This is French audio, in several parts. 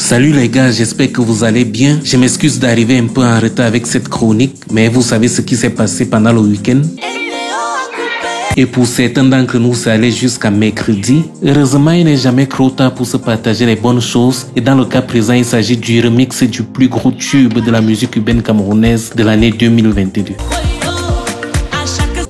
Salut les gars, j'espère que vous allez bien. Je m'excuse d'arriver un peu en retard avec cette chronique, mais vous savez ce qui s'est passé pendant le week-end. Et pour certains d'entre nous, ça allait jusqu'à mercredi. Heureusement, il n'est jamais trop tard pour se partager les bonnes choses. Et dans le cas présent, il s'agit du remix du plus gros tube de la musique urbaine camerounaise de l'année 2022.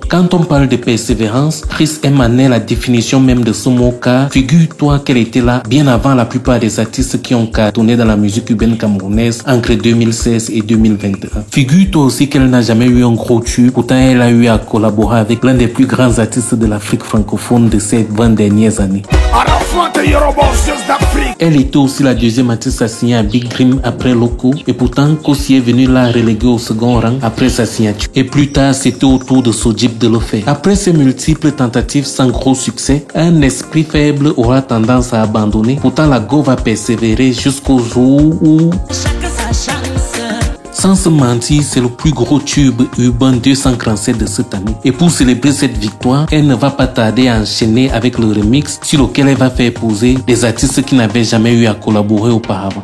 Quand on parle de persévérance, Chris M en est la définition même de ce mot car figure-toi qu'elle était là bien avant la plupart des artistes qui ont cartonné dans la musique urbaine camerounaise entre 2016 et 2021. Figure-toi aussi qu'elle n'a jamais eu un gros tube, pourtant elle a eu à collaborer avec l'un des plus grands artistes de l'Afrique francophone de ces 20 dernières années. Elle était aussi la deuxième artiste à signer à Big Dream après Loco et pourtant Kossi est venu la reléguer au second rang après sa signature. Et plus tard, c'était au tour de Sojip de le faire. Après ces multiples tentatives sans gros succès, un esprit faible aura tendance à abandonner. Pourtant, la go va persévérer jusqu'au jour où... Sans se mentir, c'est le plus gros tube urbain 247 de cette année. Et pour célébrer cette victoire, elle ne va pas tarder à enchaîner avec le remix sur lequel elle va faire poser des artistes qui n'avaient jamais eu à collaborer auparavant.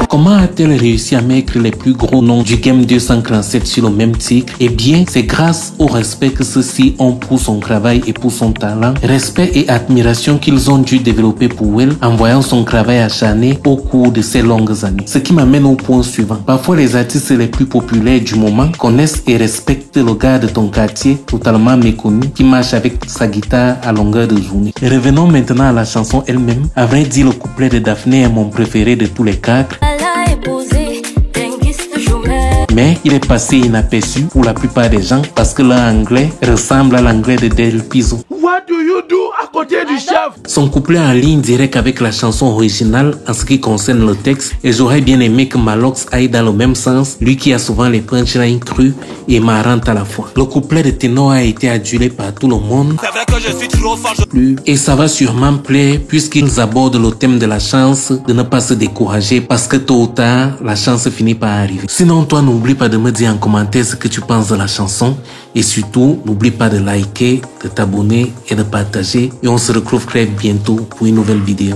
Comment a-t-elle réussi à mettre les plus gros noms du Game 247 sur le même titre? Eh bien, c'est grâce au respect que ceux-ci ont pour son travail et pour son talent. Respect et admiration qu'ils ont dû développer pour elle en voyant son travail acharné au cours de ces longues années. Ce qui m'amène au point suivant. Parfois, les artistes les plus populaires du moment connaissent et respectent le gars de ton quartier totalement méconnu qui marche avec sa guitare à longueur de journée. Revenons maintenant à la chanson elle-même. À vrai dire, le couplet de Daphné est mon préféré de tous les quatre. Mais il est passé inaperçu pour la plupart des gens parce que l'anglais ressemble à l'anglais de Del Pizzo. What do you do à côté du chef? Son couplet en ligne direct avec la chanson originale en ce qui concerne le texte, et j'aurais bien aimé que Malox aille dans le même sens, lui qui a souvent les punchlines crues et marrantes à la fois. Le couplet de ténor a été adulé par tout le monde. C'est vrai que je suis toujours fort. Et ça va sûrement plaire puisqu'ils abordent le thème de la chance, de ne pas se décourager parce que tôt ou tard, la chance finit par arriver. Sinon, toi, n'oublie pas de me dire en commentaire ce que tu penses de la chanson et surtout, n'oublie pas de liker, de t'abonner et de partager et on se retrouve très bientôt pour une nouvelle vidéo.